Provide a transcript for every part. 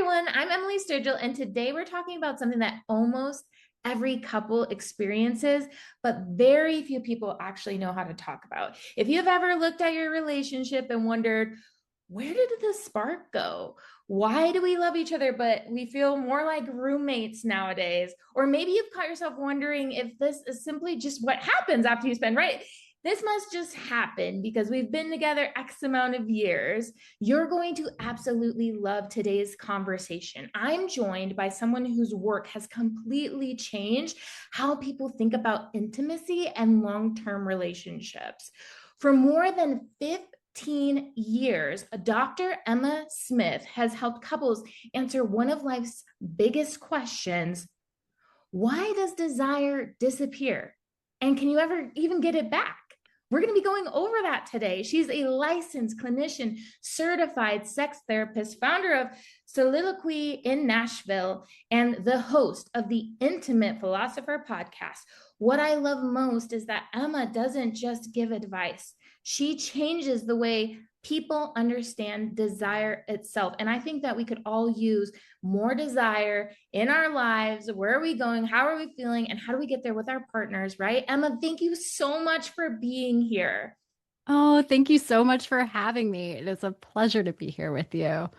everyone. I'm Emily Sturgill, and today we're talking about something that almost every couple experiences, but very few people actually know how to talk about. If you've ever looked at your relationship and wondered, where did the spark go? Why do we love each other, but we feel more like roommates nowadays? Or maybe you've caught yourself wondering if this is simply just what happens after you spend, right? This must just happen because we've been together X amount of years. You're going to absolutely love today's conversation. I'm joined by someone whose work has completely changed how people think about intimacy and long term relationships. For more than 15 years, Dr. Emma Smith has helped couples answer one of life's biggest questions: why does desire disappear? And can you ever even get it back? We're going to be going over that today. She's a licensed clinician, certified sex therapist, founder of Soliloquy in Nashville, and the host of the Intimate Philosopher podcast. What I love most is that Emma doesn't just give advice, she changes the way people understand desire itself. And I think that we could all use more desire in our lives. Where are we going? How are we feeling? And how do we get there with our partners, right? Emma, thank you so much for being here. Oh, thank you so much for having me. It is a pleasure to be here with you.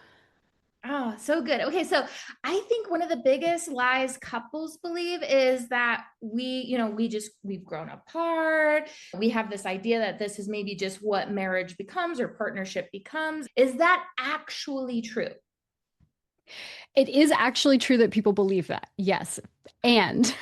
Oh, so good. Okay, so I think one of the biggest lies couples believe is that we've grown apart. We have this idea that this is maybe just what marriage becomes or partnership becomes. Is that actually true? It is actually true that people believe that. Yes. And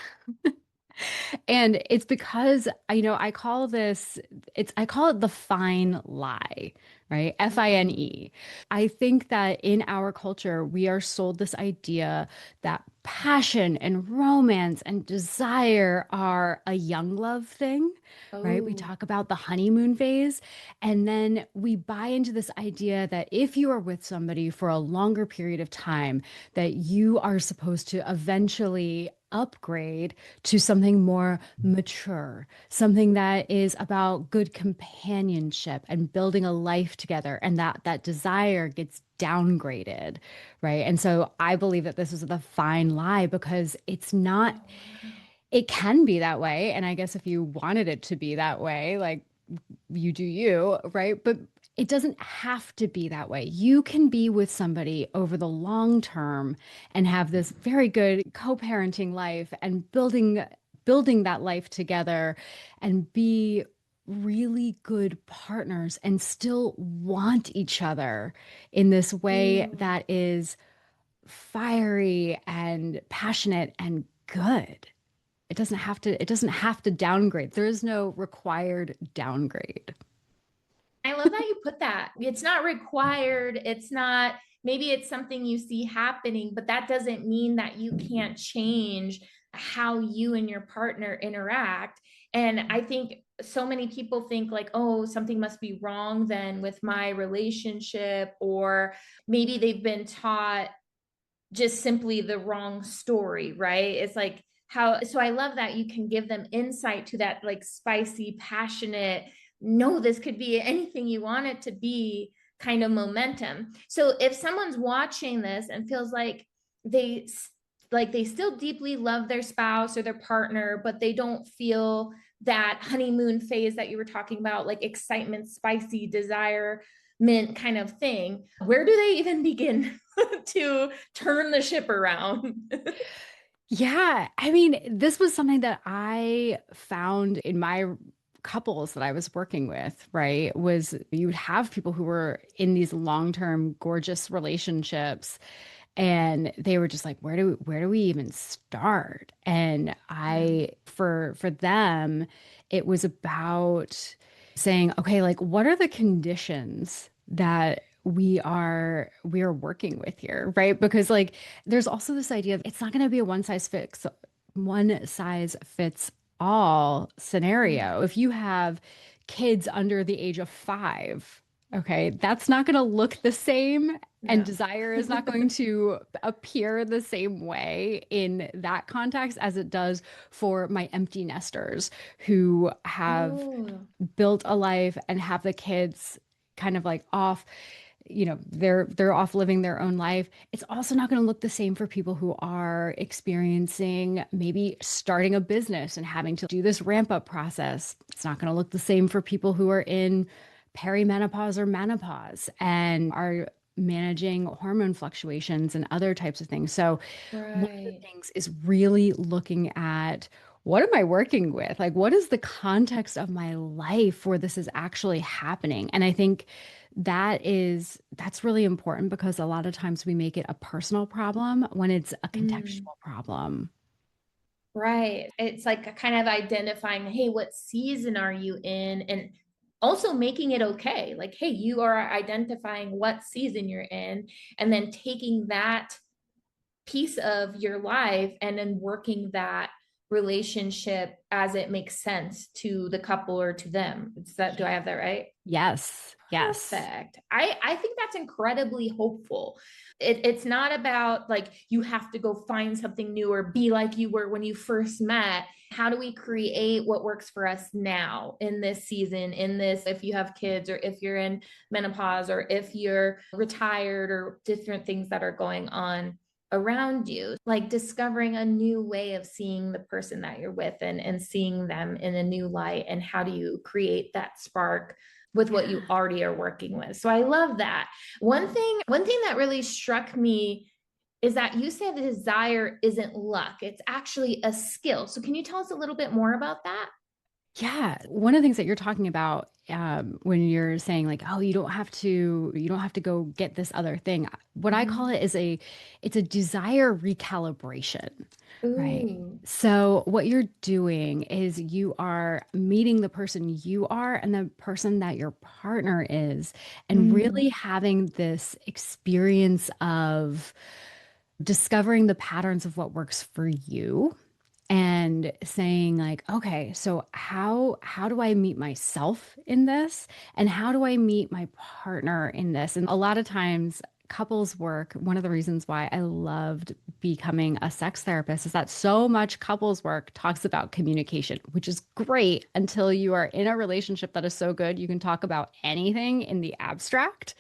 and it's because I call I call it the fine lie, right? Fine. I think that in our culture, we are sold this idea that passion and romance and desire are a young love thing, right? We Oh, talk about the honeymoon phase, and then we buy into this idea that if you are with somebody for a longer period of time, that you are supposed to eventually upgrade to something more mature, something that is about good companionship and building a life together, and that desire gets downgraded, right? And so I believe that this is the fine lie because it's not, oh, wow. it can be that way. And I guess if you wanted it to be that way, like you do you, right? But it doesn't have to be that way. You can be with somebody over the long term and have this very good co-parenting life and building that life together and be really good partners and still want each other in this way Mm. that is fiery and passionate and good. It doesn't have to downgrade. There is no required downgrade. I love that you put that. It's not required. It's not, maybe it's something you see happening, but that doesn't mean that you can't change how you and your partner interact. And I think so many people think like, oh, something must be wrong then with my relationship, or maybe they've been taught just simply the wrong story, right? It's like, how, so I love that you can give them insight to that, like spicy, passionate, no, this could be anything you want it to be kind of momentum. So if someone's watching this and feels they like they still deeply love their spouse or their partner, but they don't feel that honeymoon phase that you were talking about, like excitement, spicy desire, mint kind of thing, where do they even begin to turn the ship around? Yeah, I mean, this was something that I found in my couples that I was working with, right? Was you would have people who were in these long-term gorgeous relationships and they were just like, where do we even start? And Yeah. I for them, it was about saying, okay, like what are the conditions that we are working with here, right? Because like there's also this idea of it's not going to be a one size fits all scenario. If you have kids under the age of 5, okay, that's not going to look the same and No. desire is not going to appear the same way in that context as it does for my empty nesters who have Oh, built a life and have the kids kind of like off they're off living their own life. It's also not going to look the same for people who are experiencing maybe starting a business and having to do this ramp up process. It's not going to look the same for people who are in perimenopause or menopause and are managing hormone fluctuations and other types of things. So one of the Right. things is really looking at, what am I working with? Like, what is the context of my life where this is actually happening? And I think that's really important, because a lot of times we make it a personal problem when it's a Mm. contextual problem. Right. It's like a kind of identifying, hey, what season are you in? And also making it okay. Like, hey, you are identifying what season you're in, and then taking that piece of your life and then working that relationship as it makes sense to the couple or to them. Is that, do I have that right? Yes. Yes. Perfect. I think that's incredibly hopeful. It's not about like you have to go find something new or be like you were when you first met. How do we create what works for us now in this season, in this, if you have kids or if you're in menopause or if you're retired or different things that are going on around you, like discovering a new way of seeing the person that you're with and seeing them in a new light, and how do you create that spark with what you Yeah. already are working with. So I love that. One thing that really struck me is that you said the desire isn't luck. It's actually a skill. So can you tell us a little bit more about that? Yeah, one of the things that you're talking about, when you're saying like, oh, you don't have to go get this other thing. What I call Mhm. it is it's a desire recalibration, right? Ooh. So what you're doing is you are meeting the person you are and the person that your partner is, and really Mm. having this experience of discovering the patterns of what works for you, and saying like, okay, so how do I meet myself in this, and how do I meet my partner in this? And a lot of times couples work, one of the reasons why I loved becoming a sex therapist is that so much couples work talks about communication, which is great until you are in a relationship that is so good you can talk about anything in the abstract.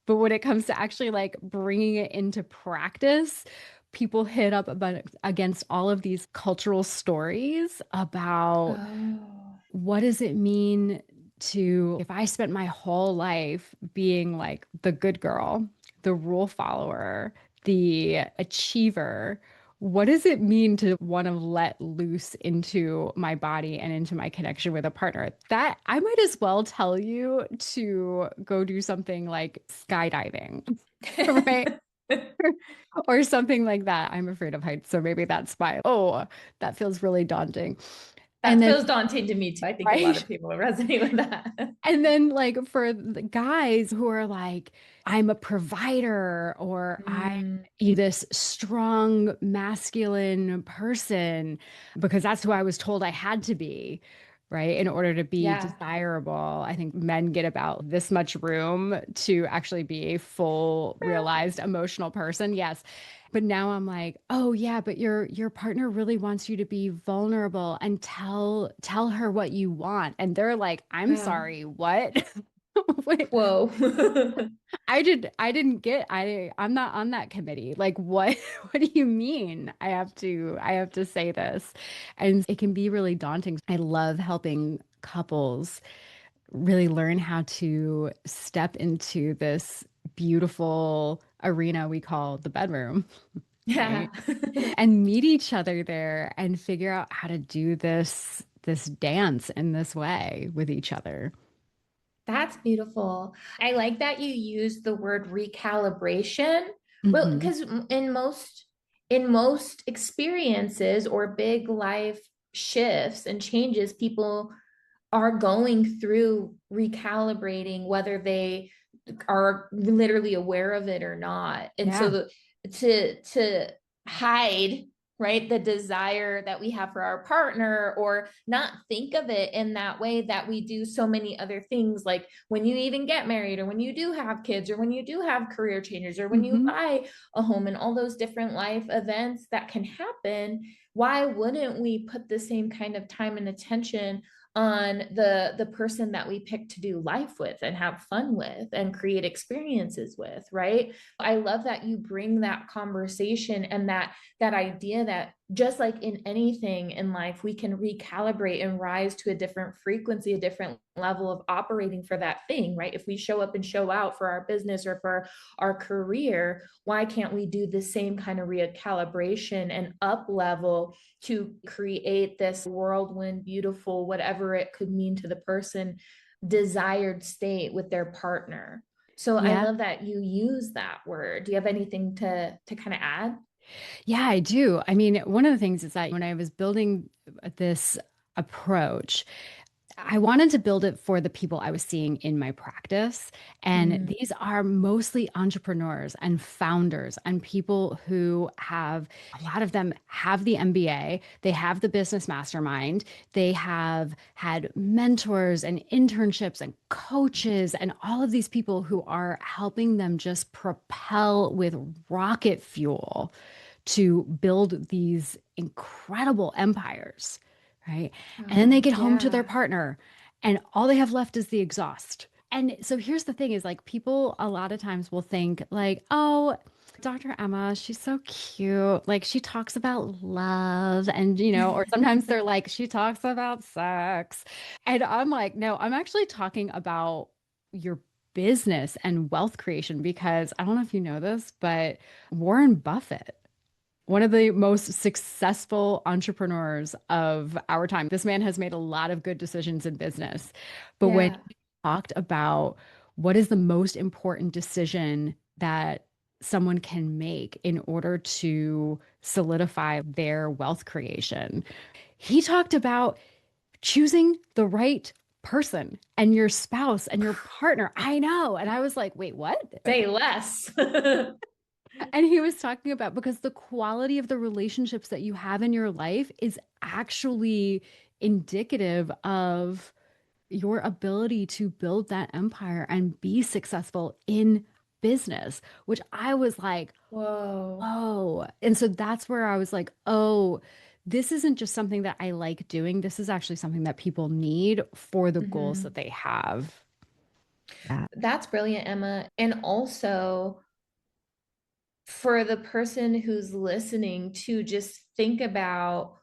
But when it comes to actually like bringing it into practice, people hit up about against all of these cultural stories about, Oh. what does it mean to, if I spent my whole life being like the good girl, the rule follower, the achiever, what does it mean to want to let loose into my body and into my connection with a partner? That I might as well tell you to go do something like skydiving, right? Or something like that. I'm afraid of heights, so maybe that's why. Oh, that feels really daunting. And That then, feels daunting to me too. I think a lot right? of people will resonate with that. And then, like, for the guys who are like, I'm a provider, or I'm Mm. this strong masculine person because that's who I was told I had to be, right? In order to be Yeah. desirable. I think men get about this much room to actually be a full, realized emotional person. Yes. But now I'm like, oh yeah, but your partner really wants you to be vulnerable and tell her what you want. And they're like, I'm Wow. sorry, what? Wait, Whoa. I didn't get, I'm not on that committee. Like what what do you mean? I have to say this. And it can be really daunting. I love helping couples really learn how to step into this beautiful arena we call the bedroom, Yeah. right? And meet each other there and figure out how to do this dance in this way with each other. That's beautiful. I like that you use the word recalibration. Well, Hmm. because in most experiences or big life shifts and changes, people are going through recalibrating, whether they are literally aware of it or not. And so Yeah. to hide, right, the desire that we have for our partner, or not think of it in that way that we do so many other things, like when you even get married or when you do have kids or when you do have career changes or when you Hmm. buy a home and all those different life events that can happen. Why wouldn't we put the same kind of time and attention on the person that we pick to do life with and have fun with and create experiences with, right? I love that you bring that conversation and that idea that just like in anything in life, we can recalibrate and rise to a different frequency, a different level of operating for that thing, right? If we show up and show out for our business or for our career, why can't we do the same kind of recalibration and up level to create this whirlwind, beautiful, whatever it could mean to the person, desired state with their partner? So I Yeah. love that you use that word. Do you have anything to kind of add? Yeah, I do. I mean, one of the things is that when I was building this approach, I wanted to build it for the people I was seeing in my practice. And Mm, these are mostly entrepreneurs and founders and people who have, a lot of them have the MBA, they have the business mastermind, they have had mentors and internships and coaches and all of these people who are helping them just propel with rocket fuel to build these incredible empires, right? And then they oh, get home to their yeah. partner and all they have left is the exhaust. And so here's the thing is like people a lot of times will think like, "Oh, Dr. Emma, she's so cute. Like she talks about love and or sometimes they're like she talks about sex." And I'm like, "No, I'm actually talking about your business and wealth creation because I don't know if you know this, but Warren Buffett, one of the most successful entrepreneurs of our time. This man has made a lot of good decisions in business. But when Yeah. he talked about what is the most important decision that someone can make in order to solidify their wealth creation, he talked about choosing the right person and your spouse and your partner. I know. And I was like, wait, what? Say less. And he was talking about because the quality of the relationships that you have in your life is actually indicative of your ability to build that empire and be successful in business, which I was like, Whoa. oh. And so that's where I was like, oh, this isn't just something that I like doing. This is actually something that people need for the goals that Mhm. they have. Yeah. That's brilliant, Emma. And also, for the person who's listening to just think about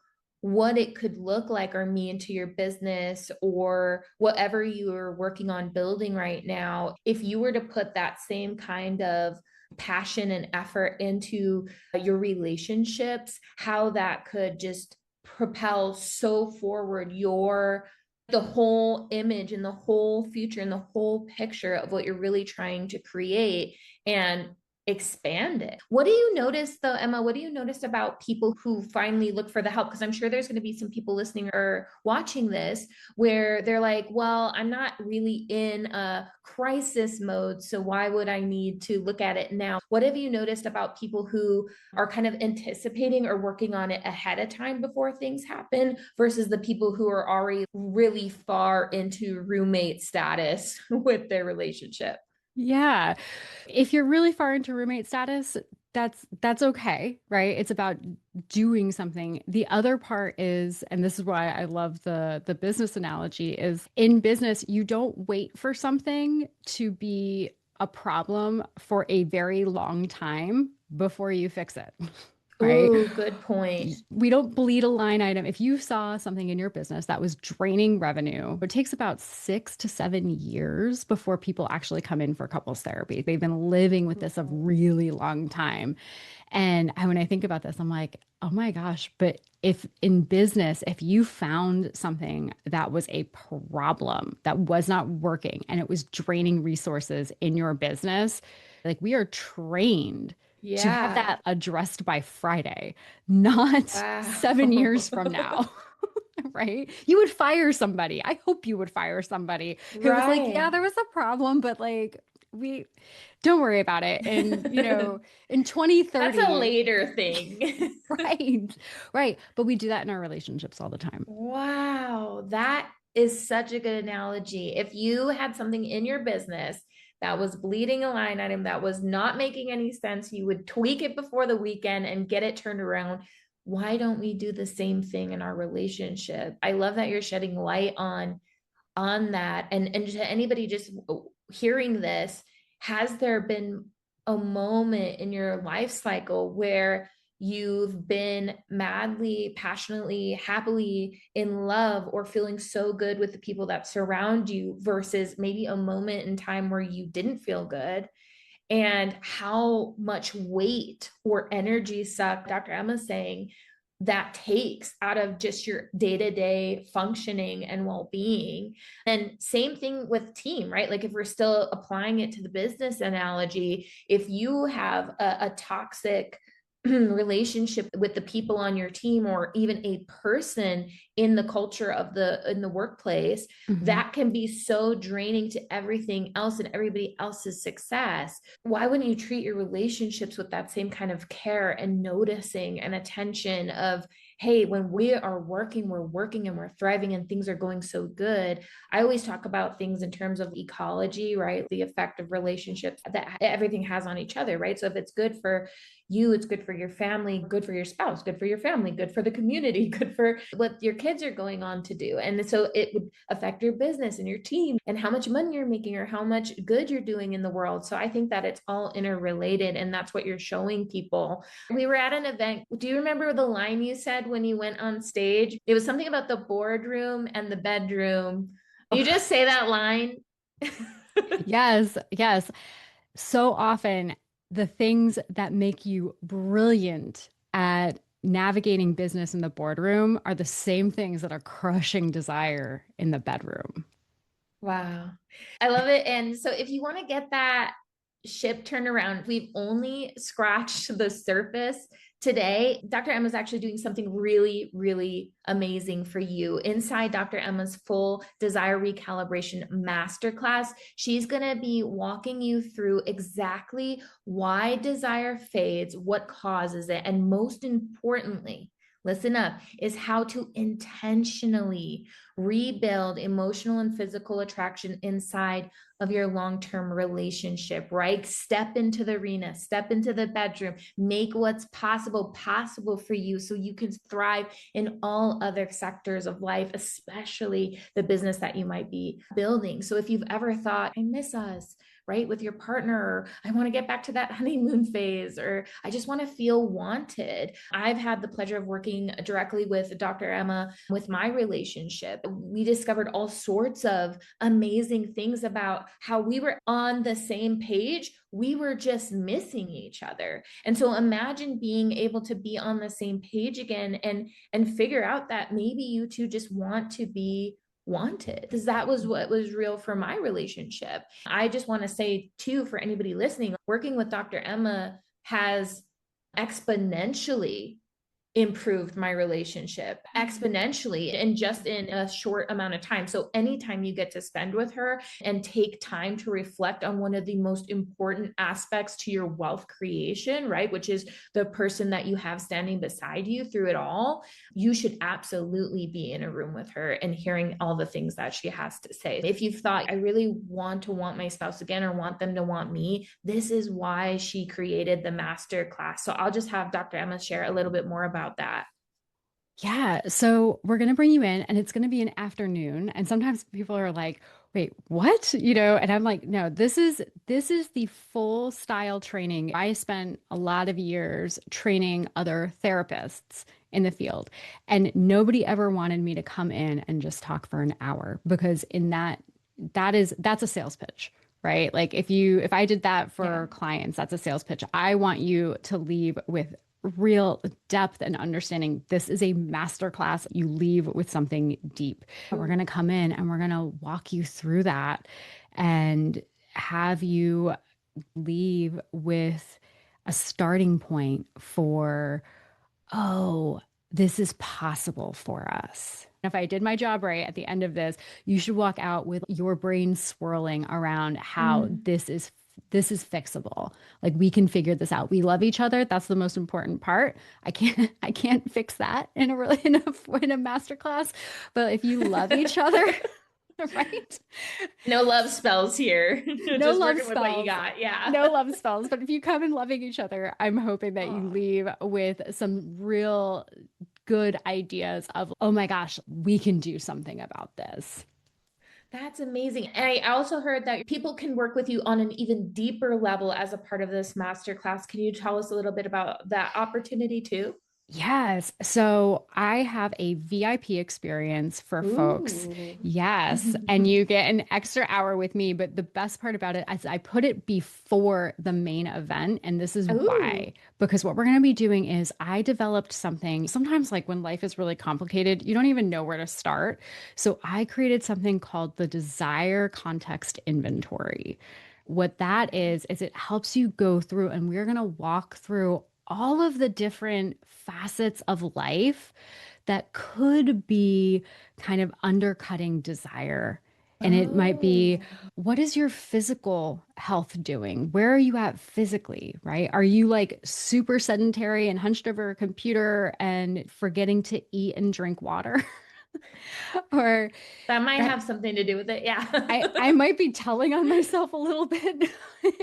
what it could look like or mean to your business or whatever you are working on building right now, if you were to put that same kind of passion and effort into your relationships, how that could just propel so forward your the whole image and the whole future and the whole picture of what you're really trying to create and expand it. What do you notice though, Emma? What do you notice about people who finally look for the help? Because I'm sure there's going to be some people listening or watching this where they're like, well, I'm not really in a crisis mode. So why would I need to look at it now? What have you noticed about people who are kind of anticipating or working on it ahead of time before things happen versus the people who are already really far into roommate status with their relationship? Yeah. If you're really far into roommate status, that's okay, right? It's about doing something. The other part is, and this is why I love the business analogy, is in business, you don't wait for something to be a problem for a very long time before you fix it. Right? Ooh, good point. We don't bleed a line item. If you saw something in your business that was draining revenue, it takes about 6 to 7 years before people actually come in for couples therapy. They've been living with this a really long time. And when I think about this, I'm like, oh my gosh, but if in business, if you found something that was a problem that was not working and it was draining resources in your business, like we are trained to have Yeah. that addressed by Friday, not 7 years Wow. from now. Right? You would fire somebody. I hope you would fire somebody who was like, yeah, Right. there was a problem, but like, we don't worry about it. And, in That's a 2030, later thing. right, right. But we do that in our relationships all the time. Wow, that is such a good analogy. If you had something in your business that was bleeding a line item that was not making any sense, you would tweak it before the weekend and get it turned around why don't we do the same thing in our relationship? I love that you're shedding light on that. And to anybody just hearing this, has there been a moment in your life cycle where you've been madly, passionately, happily in love or feeling so good with the people that surround you versus maybe a moment in time where you didn't feel good? And how much weight or energy suck Dr. Emma's saying that takes out of just your day-to-day functioning and well-being. And same thing with team, right? Like if we're still applying it to the business analogy, if you have a toxic relationship with the people on your team or even a person in the culture of the workplace, Mhm. that can be so draining to everything else and everybody else's success. Why wouldn't you treat your relationships with that same kind of care and noticing and attention of, hey, when we are working, we're working and we're thriving and things are going so good. I always talk about things in terms of ecology, right? The effect of relationships that everything has on each other, right? So if it's good for you, it's good for your family, good for your spouse, good for your family, good for the community, good for what your kids are going on to do. And so it would affect your business and your team and how much money you're making or how much good you're doing in the world. So I think that it's all interrelated, and that's what you're showing people. We were at an event. Do you remember the line you said when you went on stage? It was something about the boardroom and the bedroom. You just say that line. Yes, yes. So often, the things that make you brilliant at navigating business in the boardroom are the same things that are crushing desire in the bedroom. Wow. I love it. And so if you want to get that ship turned around, we've only scratched the surface today. Dr. Emma's actually doing something really, really amazing for you. Inside Dr. Emma's full desire recalibration masterclass, she's going to be walking you through exactly why desire fades, what causes it, and most importantly, listen up, is how to intentionally rebuild emotional and physical attraction inside of your long-term relationship, right? Step into the arena, step into the bedroom, make what's possible for you so you can thrive in all other sectors of life, especially the business that you might be building. So if you've ever thought, I miss us, right, with your partner, or I want to get back to that honeymoon phase, or I just want to feel wanted. I've had the pleasure of working directly with Dr. Emma with my relationship. We discovered all sorts of amazing things about how we were on the same page. We were just missing each other. And so imagine being able to be on the same page again and figure out that maybe you two just want to be wanted, because that was what was real for my relationship. I just want to say too, for anybody listening, working with Dr. Emma has exponentially improved my relationship exponentially and just in a short amount of time. So anytime you get to spend with her and take time to reflect on one of the most important aspects to your wealth creation, right, which is the person that you have standing beside you through it all, you should absolutely be in a room with her and hearing all the things that she has to say. If you've thought, I really want to want my spouse again or want them to want me, this is why she created the master class. So I'll just have Dr. Emma share a little bit more about that. Yeah, so we're going to bring you in and it's going to be an afternoon. And sometimes people are like, "Wait, what?" And I'm like, "No, this is the full style training. I spent a lot of years training other therapists in the field, and nobody ever wanted me to come in and just talk for an hour because that's a sales pitch." Right? Like if I did that Yeah. for clients, that's a sales pitch. I want you to leave with real depth and understanding. This is a masterclass. You leave with something deep. We're going to come in and we're going to walk you through that and have you leave with a starting point for, oh, this is possible for us. If I did my job right at the end of this, you should walk out with your brain swirling around how Mm. this is fixable. Like we can figure this out. We love each other. That's the most important part. I can't fix that in a master class. But if you love each other, right? No love spells here. No Just love working with what you spells. got. Yeah. No love spells. But if you come in loving each other, I'm hoping that you Oh. leave with some real good ideas of, oh my gosh, we can do something about this. That's amazing. And I also heard that people can work with you on an even deeper level as a part of this masterclass. Can you tell us a little bit about that opportunity too? Yes. So I have a VIP experience for folks. Ooh. Yes. And you get an extra hour with me. But the best part about it is I put it before the main event. And this is Ooh. why. Because what we're going to be doing is I developed something. Sometimes, like when life is really complicated, you don't even know where to start. So I created something called the Desire Context Inventory. What that is it helps you go through, and we're going to walk through all of the different facets of life that could be kind of undercutting desire. And it might be, Oh. what is your physical health doing? Where are you at physically, right? Are you like super sedentary and hunched over a computer and forgetting to eat and drink water? Or That might right, have something to do with it. Yeah. I might be telling on myself a little bit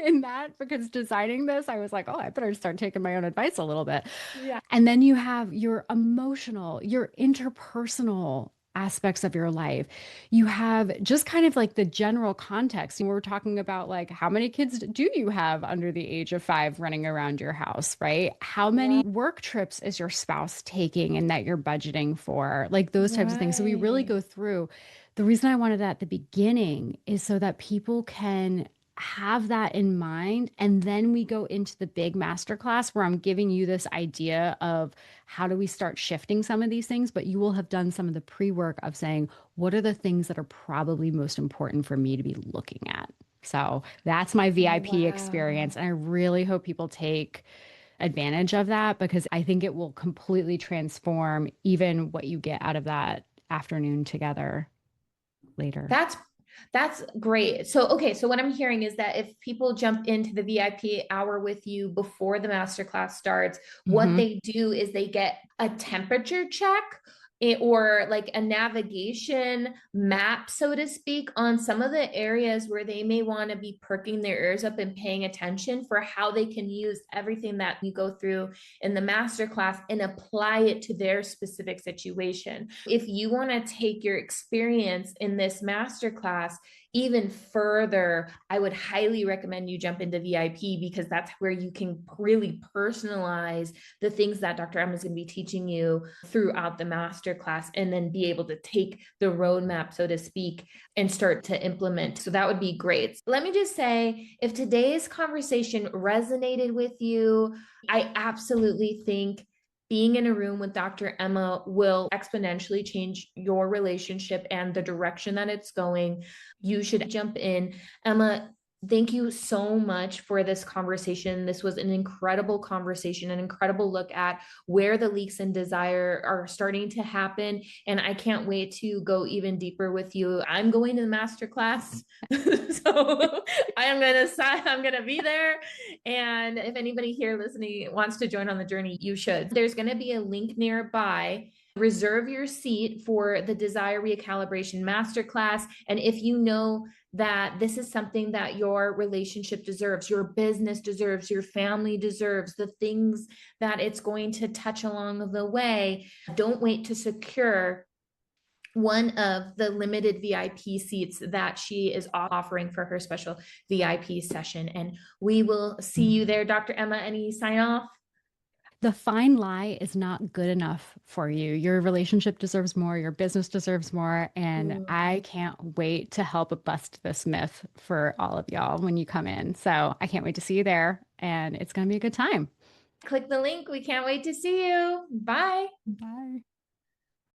in that, because designing this, I was like, oh, I better start taking my own advice a little bit. Yeah. And then you have your emotional, your interpersonal aspects of your life. You have just kind of like the general context. And we're talking about like, how many kids do you have under the age of 5 running around your house, right? How many Right. work trips is your spouse taking and that you're budgeting for? Like those types of things. So we really Right. go through. The reason I wanted that at the beginning is so that people can have that in mind. And then we go into the big masterclass where I'm giving you this idea of how do we start shifting some of these things, but you will have done some of the pre-work of saying, what are the things that are probably most important for me to be looking at? So that's my VIP experience. Wow. And I really hope people take advantage of that, because I think it will completely transform even what you get out of that afternoon together later. That's that's great. So okay, so what I'm hearing is that if people jump into the VIP hour with you before the masterclass starts, what Hmm. they do is they get a temperature check or like a navigation map, so to speak, on some of the areas where they may want to be perking their ears up and paying attention for how they can use everything that you go through in the masterclass and apply it to their specific situation. If you want to take your experience in this masterclass even further, I would highly recommend you jump into VIP, because that's where you can really personalize the things that Dr. Emma is going to be teaching you throughout the masterclass, and then be able to take the roadmap, so to speak, and start to implement. So that would be great. Let me just say, if today's conversation resonated with you, I absolutely think being in a room with Dr. Emma will exponentially change your relationship and the direction that it's going. You should jump in. Emma, thank you so much for this conversation. This was an incredible conversation, an incredible look at where the leaks in desire are starting to happen. And I can't wait to go even deeper with you. I'm going to the master class. So I'm gonna be there. And if anybody here listening wants to join on the journey, you should. There's gonna be a link nearby. Reserve your seat for the Desire Recalibration Masterclass. And if you know that this is something that your relationship deserves, your business deserves, your family deserves, the things that it's going to touch along the way, don't wait to secure one of the limited VIP seats that she is offering for her special VIP session. And we will see you there. Dr. Emma, any sign off? The fine lie is not good enough for you. Your relationship deserves more, your business deserves more, and Ooh. I can't wait to help bust this myth for all of y'all when you come in. So I can't wait to see you there, and it's going to be a good time. Click the link. We can't wait to see you. Bye. Bye.